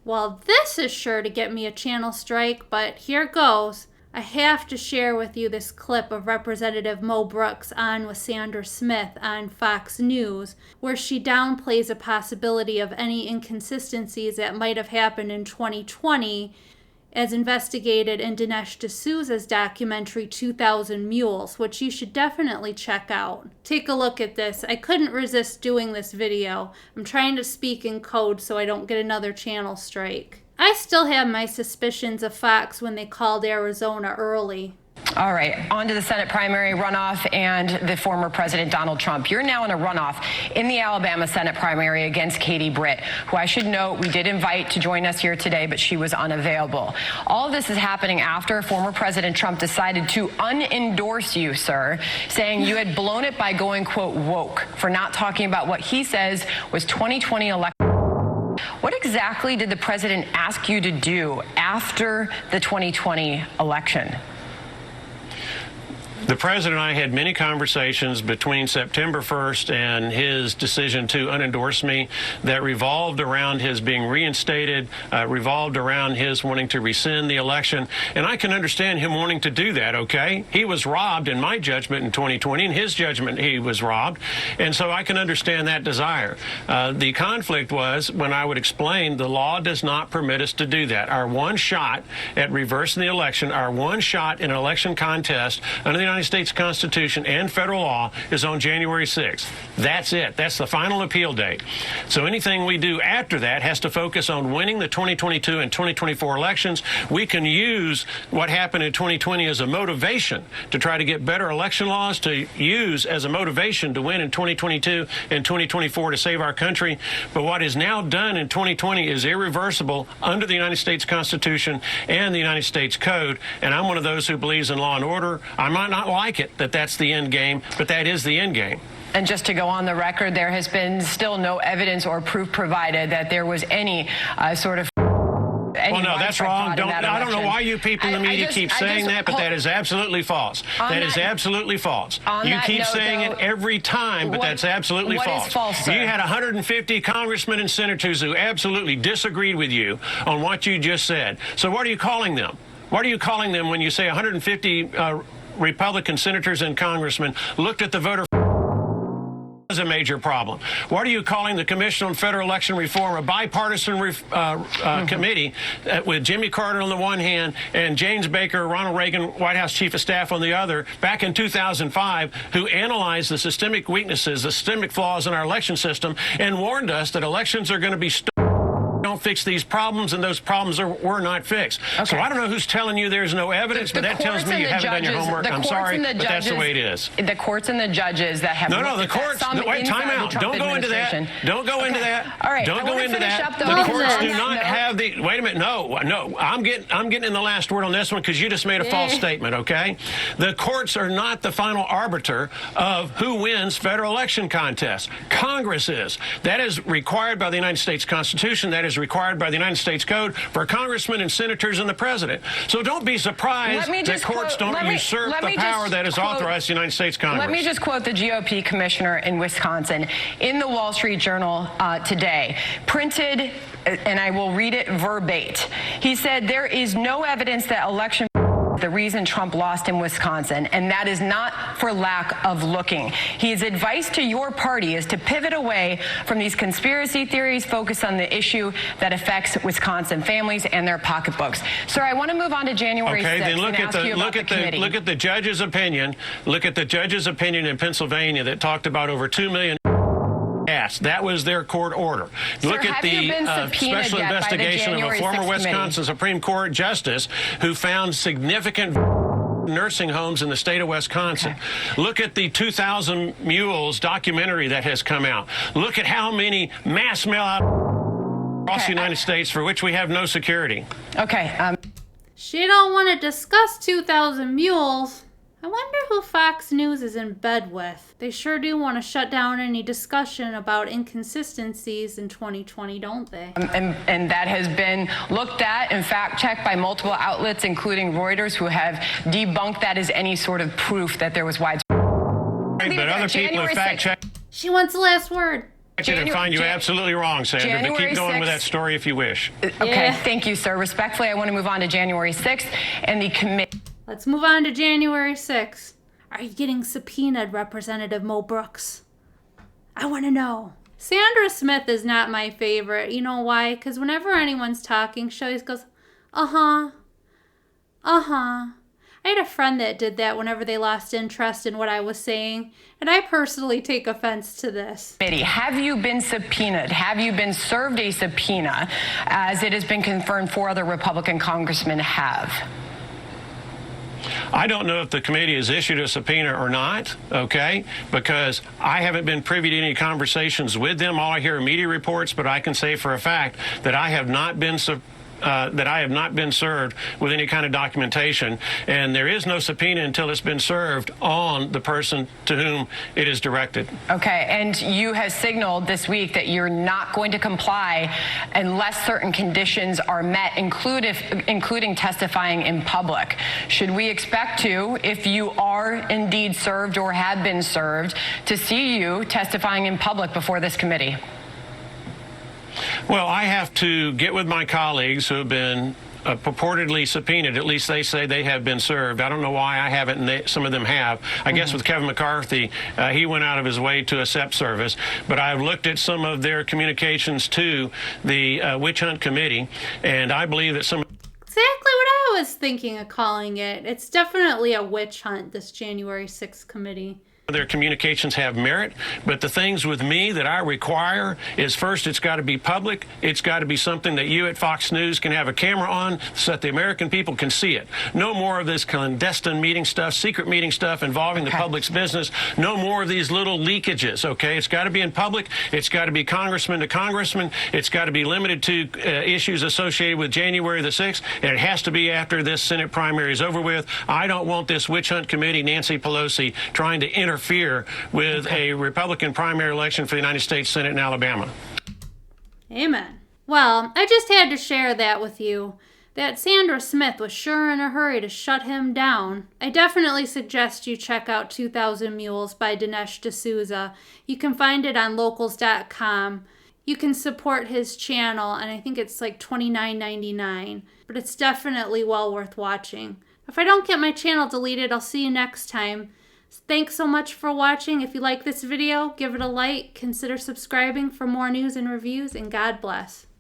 Well, this is sure to get me a channel strike, but here goes. I have to share with you this clip of Representative Mo Brooks on with Sandra Smith on Fox News, where she downplays a possibility of any inconsistencies that might have happened in 2020 as investigated in Dinesh D'Souza's documentary 2000 Mules, which you should definitely check out. Take a look at this. I couldn't resist doing this video. I'm trying to speak in code so I don't get another channel strike. I still have my suspicions of Fox when they called Arizona early. All right, on to the Senate primary runoff and the former President Donald Trump. You're now in a runoff in the Alabama Senate primary against Katie Britt, who I should note we did invite to join us here today, but she was unavailable. All of this is happening after former President Trump decided to unendorse you, sir, saying you had blown it by going, quote, woke, for not talking about what he says was 2020 election. What exactly did the president ask you to do after the 2020 election? The president and I had many conversations between September 1st and his decision to unendorse me that revolved around his being reinstated, revolved around his wanting to rescind the election. And I can understand him wanting to do that, okay? He was robbed, in my judgment, in 2020. In his judgment, he was robbed. And so I can understand that desire. The conflict was when I would explain the law does not permit us to do that. Our one shot at reversing the election, our one shot in an election contest under the United States Constitution and federal law is on January 6th. That's it. That's the final appeal date. So anything we do after that has to focus on winning the 2022 and 2024 elections. We can use what happened in 2020 as a motivation to try to get better election laws, to use as a motivation to win in 2022 and 2024 to save our country. But what is now done in 2020 is irreversible under the United States Constitution and the United States Code. And I'm one of those who believes in law and order. I might not like it that that's the end game, but that is the end game. And just to go on the record, there has been still no evidence or proof provided that there was any sort of well, no, that's wrong. I don't know why you people in the media keep saying that, but that is absolutely false. That is absolutely false. You keep saying it every time, but that's absolutely false. What is false, sir? You had 150 congressmen and senators who absolutely disagreed with you on what you just said. So what are you calling them? What are you calling them when you say 150 Republican senators and congressmen looked at the voter as a major problem? What are you calling the Commission on Federal Election Reform, a bipartisan committee with Jimmy Carter on the one hand and James Baker, Ronald Reagan, White House Chief of Staff on the other, back in 2005, who analyzed the systemic weaknesses, the systemic flaws in our election system, and warned us that elections are going to be don't fix these problems, and those problems were not fixed. Okay. So I don't know who's telling you there's no evidence, but that tells me you haven't done your homework. I'm sorry, but that's the way it is. The courts and the judges that have the courts. Wait, time out. Don't go into that. Don't go into that. All right. Don't go into that. The courts do not have the. Wait a minute. No. I'm getting in the last word on this one because you just made a false statement. Okay. The courts are not the final arbiter of who wins federal election contests. Congress is. That is required by the United States Constitution. That is required by the United States Code for congressmen and senators and the president. So don't be surprised that courts don't usurp the power that is authorized in the United States Congress. Let me just quote the GOP commissioner in Wisconsin in the Wall Street Journal today, printed, and I will read it verbatim. He said, "There is no evidence that election the reason Trump lost in Wisconsin, and that is not for lack of looking. His advice to your party is to pivot away from these conspiracy theories, focus on the issue that affects Wisconsin families and their pocketbooks." Sir, I want to move on to January 6th. Okay, then look at the judge's opinion. Look at the judge's opinion in Pennsylvania that talked about over 2 million. Yes, that was their court order. Sir, look at the special investigation of a former Wisconsin Supreme Court justice who found significant nursing homes in the state of Wisconsin. Okay. Look at the 2000 Mules documentary that has come out. Look at how many mass mail-out across the United States for which we have no security. Okay. She don't want to discuss 2000 Mules. I wonder who Fox News is in bed with. They sure do want to shut down any discussion about inconsistencies in 2020, don't they? And that has been looked at and fact-checked by multiple outlets, including Reuters, who have debunked that as any sort of proof that there was widespread. Right, but other people have fact-checked. She wants the last word. And find you absolutely wrong, Sandra, but keep going with that story if you wish. Okay, thank you, sir. Respectfully, I want to move on to January 6th and the committee. Let's move on to January 6th. Are you getting subpoenaed, Representative Mo Brooks? I want to know. Sandra Smith is not my favorite. You know why? Because whenever anyone's talking, she always goes, uh-huh, uh-huh. I had a friend that did that whenever they lost interest in what I was saying, and I personally take offense to this. Have you been subpoenaed? Have you been served a subpoena, as it has been confirmed 4 other Republican congressmen have? I don't know if the committee has issued a subpoena or not, okay, because I haven't been privy to any conversations with them. All I hear are media reports, but I can say for a fact that I have not been served with any kind of documentation, and there is no subpoena until it's been served on the person to whom it is directed. Okay, and you have signaled this week that you're not going to comply unless certain conditions are met, including testifying in public. Should we expect to, if you are indeed served or have been served, to see you testifying in public before this committee? Well, I have to get with my colleagues who have been purportedly subpoenaed. At least they say they have been served. I don't know why I haven't, and some of them have. I guess with Kevin McCarthy, he went out of his way to accept service. But I've looked at some of their communications to the Witch Hunt Committee, and I believe that some... Exactly what I was thinking of calling it. It's definitely a witch hunt, this January 6th committee. Their communications have merit, but the things with me that I require is, first, it's got to be public. It's got to be something that you at Fox News can have a camera on so that the American people can see it. No more of this clandestine meeting stuff, secret meeting stuff involving the public's business. No more of these little leakages, okay? It's got to be in public. It's got to be congressman to congressman. It's got to be limited to issues associated with January the 6th, and it has to be after this Senate primary is over with. I don't want this witch hunt committee, Nancy Pelosi, trying to interfere with a Republican primary election for the United States Senate in Alabama. Amen. Well, I just had to share that with you, that Sandra Smith was sure in a hurry to shut him down. I definitely suggest you check out 2000 Mules by Dinesh D'Souza. You can find it on locals.com. You can support his channel, and I think it's like $29.99, but it's definitely well worth watching. If I don't get my channel deleted, I'll see you next time. Thanks so much for watching. If you like this video, give it a like, consider subscribing for more news and reviews, and God bless.